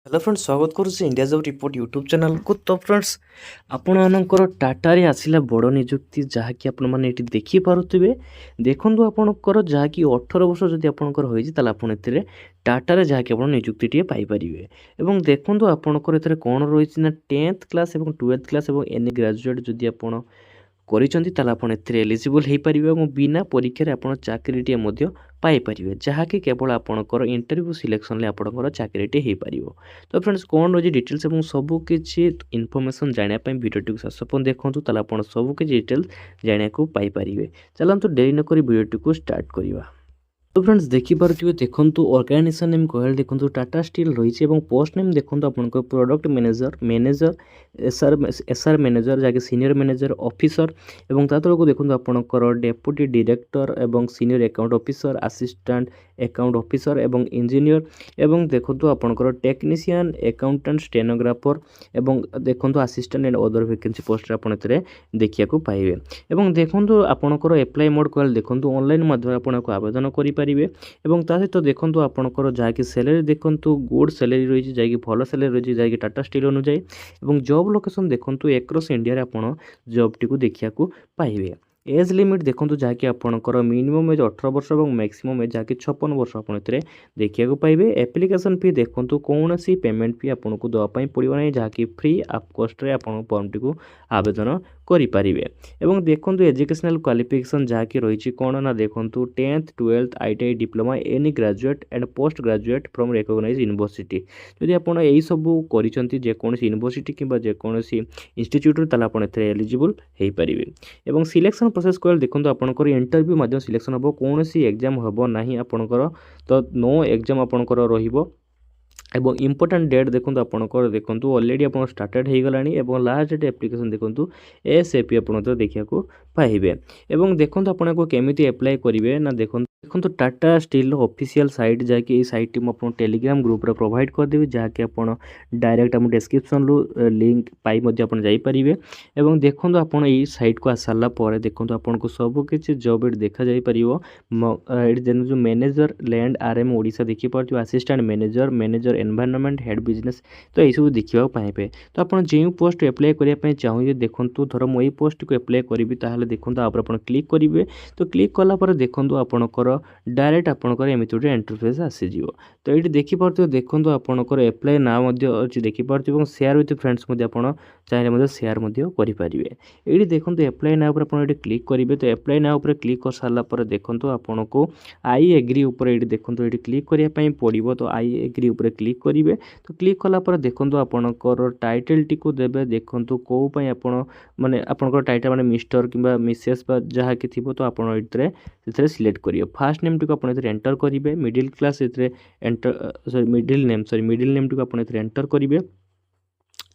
Hello friends स्वागत करुच्ची India job report YouTube channel को। तो फ्रेंड्स आपणकर टाटारे आसला बड़ निजुक्ति जहाँकि आपने ये देखिपे देखूँ आपणकर जहाँकि 18 वर्ष जदि आपणकर होती टाटारे जहाँकि आप निजुक्ति पाइपर और देखूँ आपणकर कौन रही ना 10th क्लास और 12th क्लास और एनी ग्रेजुएट जदि आप କରିଛନ୍ତି ତାହେଲେ ଆପଣ ଏଥିରେ ଏଲିଜିବୁଲ୍ ହେଇପାରିବେ ଏବଂ ବିନା ପରୀକ୍ଷାରେ ଆପଣ ଚାକିରିଟିଏ ମଧ୍ୟ ପାଇପାରିବେ ଯାହାକି କେବଳ ଆପଣଙ୍କର ଇଣ୍ଟରଭ୍ୟୁ ସିଲେକ୍ସନ୍ରେ ଆପଣଙ୍କର ଚାକିରିଟି ହେଇପାରିବ। ତ ଫ୍ରେଣ୍ଡସ୍ କ'ଣ ରହିଛି ଡିଟେଲ୍ସ ଏବଂ ସବୁ କିଛି ଇନଫର୍ମେସନ୍ ଜାଣିବା ପାଇଁ ଭିଡ଼ିଓଟିକୁ ଶେଷ ପର୍ଯ୍ୟନ୍ତ ଦେଖନ୍ତୁ ତାହେଲେ ଆପଣ ସବୁ କିଛି ଡିଟେଲ୍ସ ଜାଣିବାକୁ ପାଇପାରିବେ। ଚାଲନ୍ତୁ ଡେରି ନକରି ଭିଡ଼ିଓଟିକୁ ଷ୍ଟାର୍ଟ କରିବା। तो फ्रेंड्स देखिपे देखूँ ऑर्गेनाइजेशन नेम कहले देखूँ टाटा स्टील रही है पोस्ट नेम देखूँ आपको प्रोडक्ट मैनेजर एसआर मैनेजर जहाँकि सीनियर मैनेजर ऑफिसर और ता तलक देखूँ आपंकर डेप्यूटी डायरेक्टर और senior account officer assistant account officer और इंजीनियर और देखूँ आपंकर टेक्नीशियन अकाउंटेंट स्टेनोग्राफर और देखूँ assistant and other vacancy post आप देखा पाइबे। और देखूँ आपंकर एप्लाई मोड कहले देखूँ ऑनलाइन माध्यम आपको आवेदन करें एवं ता सहित देखूँ आपंकर जहाँकि सैलरी देखूँ गुड सैलरी रही है भल सैलरी रही है टाटा स्टील अनुଯାयी और जॉब लोकेशन देखूँ एक्रॉस इंडिया आप जॉब टी देखा पाइबे। एज लिमिट देखूँ जहाँकि आपंकर मिनिमम एज 18 वर्ष और मैक्सिमम एज जहाँकि 56 वर्ष आप देखा पाइबे। एप्लिकेशन फी देखूँ कौन सी पेमेंट फी आपको देवाई पड़ो ना जहाँकि फ्री ऑफ कॉस्ट रे आप फॉर्म टी आवेदन करें। एवं देखूँ एजुकेशनल क्वालिफिकेशन जहाँकि रही कौन ना देखूँ 10th 12th ITI diploma any graduate and post graduate from recognised university जदि आपड़ यही सब करोसी यूनिवर्सिटी कि जेकोसी इंस्टीट्यूट आप एलिजिबल हो पारे। और सिलेक्शन प्रोसेस कहले देखूँ आपंकर इंटरव्यू माध्यम सिलेक्शन हम कौन एग्जाम हम ना आपंकर तो नो एग्जाम आपंकर रहिबो। एवं इम्पोर्टाट डेट देखूँ आपंकर देखूँ अलरेडी आप स्टार्टेड हो गलानी और लास्ट डेट एप्लिकेशन देखूँ ASAP आप देखा पाइबे। और देखूँ आपको केमी एप्लाई करेंगे ना देखूँ टाटा स्टील ऑफिशियल साइट जहाँकि साइट मुझे टेलीग्राम ग्रुप रे प्रोवाइड करदेवी जहाँकि आप डायरेक्ट आम डिस्क्रिप्शन लिंक पाई जापारे। और देखूँ आप साइट को आसारा पर देखूँ आपको सबकि जॉब देखा जापर जो मैनेजर लैंड RM ओडिशा देखिए assistant manager environment head business तो यही सब देखा पाइबे। तो आप जो पोस्ट एप्लाई करने चाहिए देखूँ धर मुझे पोस्ट को एप्लाई करी ताहले देखूँ आप क्लिक करेंगे। तो क्लिक कलापर देखूँ आपंकर डायरेक्ट आपंकर एमती गोटे इंटरफेस आसीज। तो ये देखिपे देखूँ आपंकर एप्लाई ना अच्छी देखिपे सेयार विथ फ्रेंड्स चाहिए सेयार करेंगे। ये देखूँ एप्लाई ना आप क्लिक करेंगे। तो एप्लाई ना क्लिक कर सारापर देखूँ आपन को आई एग्री ये देखूँ ये क्लिक करने पड़ो। तो आई एग्री क्लिक करेंगे। तो क्लिक कलापर देखूँ आपंकर टाइटल टी देवे देखूँ कौपाई आप माने आपंकर टाइटल माने मिस्टर कि मिसेस जहाँ कि थी तो आप सिलेक्ट करेंगे। फास्ट नेम टी आप एंटर करेंगे। Middle class enter middle name T आप एंटर करेंगे।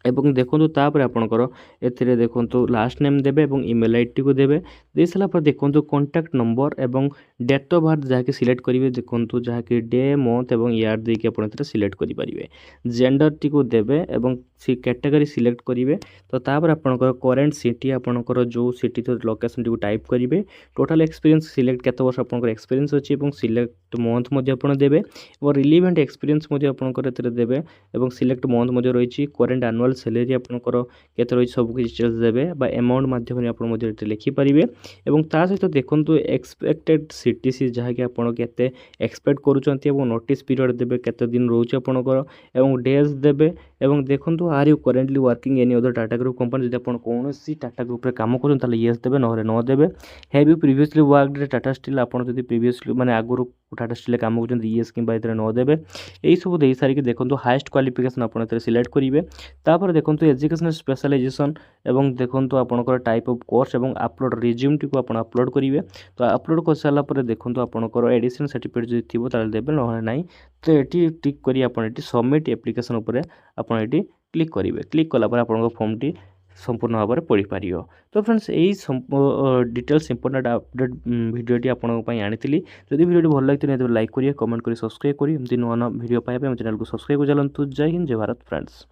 एवं देखो तापर आपंकर ए देखो लास्ट नेम देवे और ईमेल आईडी को देवे दे सारापर देखो कॉन्टैक्ट नंबर एवं डेट ऑफ बर्थ जहाँकि सिलेक्ट करेंगे देखो जहाँकि डे मंथ और ईयर देके आप सिलेक्ट करेंगे। जेंडर टी को देवे और सी कैटेगरी सिलेक्ट करेंगे। तो तापर आपंकर करेन्ट सिटी आपंकर जो सिटी तो लोकेशन टी टाइप करेंगे। टोटाल एक्सपीरियंस सिलेक्ट केते वर्ष आपंकर एक्सपीरियंस अच्छी और सिलेक्ट मंथ आप देवे और रिलीवेंट एक्सपीरियंस आपंकर देवे और सिलेक्ट मंथ रही करेन्ट एनुअल सैलरी आपंकर केते रही सब डिटेल्स देवे अमाउंट माध्यम आप लिखिपारे। और ता सहित देखूँ एक्सपेक्टेड सीटीसी जहाँकि आपड़ के एक्सपेक्ट करुँच नोटिस पीरियड देवे केते दिन रोचे आपंकर और डेज देवे। और देखूँ are you currently working any other Tata group company जब आप कौन टाटा ग्रुप रे काम करें येस देवे ना न देवे। Have you previously worked Tata Steel आपड़ जब प्रीवियसली माने आगुरी टाटा स्टील काम कर येस कि न देवे। यही सब दे सारिक देखूँ हाईएस्ट क्वालिफिकेशन आप सिलेक्ट करेंगे। तापर देखूँ एजुकेशनल स्पेशलाइजेशन एवं देखूँ आपंकर टाइप ऑफ कोर्स एवं अपलोड रिज्यूम टी आप अपलोड करेंगे। तो अपलोड कर सारापर देखूँ आपंकर एडिशनल सर्टिफिकेट जो थी देवे ना। तो ये टिक कर सबमिट एप्लिकेशन आप क्लिक करेंगे। क्लिक कलापर आप फॉर्म टी संपूर्ण भाव में पढ़ी पार। तो फ्रेंड्स यही डिटेल्स इंपोर्टेंट अपडेट भिडियोटी आपंपाई आनी जदि भिडियो भल लगी तो लाइक करेंगे कमेंट कर सब्सक्राइब करेंगे एमती नुआ नुआ भिडियो पाइबा चैनल को सब्सक्राइब कर चलतु। जय हिंद जय भारत फ्रेंड्स।